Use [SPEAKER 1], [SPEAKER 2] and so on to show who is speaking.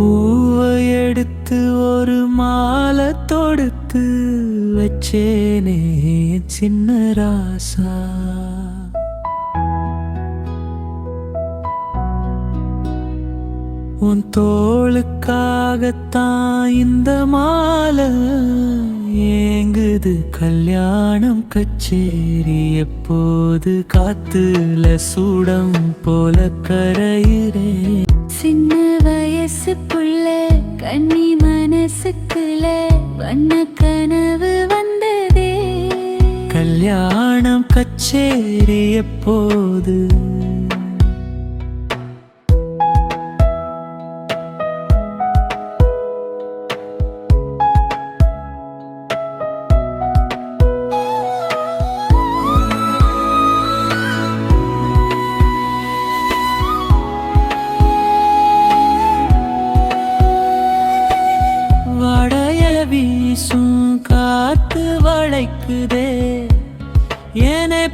[SPEAKER 1] பூவை எடுத்து ஒரு மாலை தொடுத்து வச்சேனே சின்ன ராசா. உன் தோளுக்காகத்தான் இந்த மாலை ஏங்குது. கல்யாணம் கச்சேரி எப்போது காத்துல சூடம் போல கரையிறேன்.
[SPEAKER 2] சின்ன வயசு புள்ள கன்னி மனசுக்குள்ள வண்ண கனவு வந்ததே.
[SPEAKER 1] கல்யாணம் கச்சேரி எப்போது? வீசும் காத்து வளைக்குதே என்னை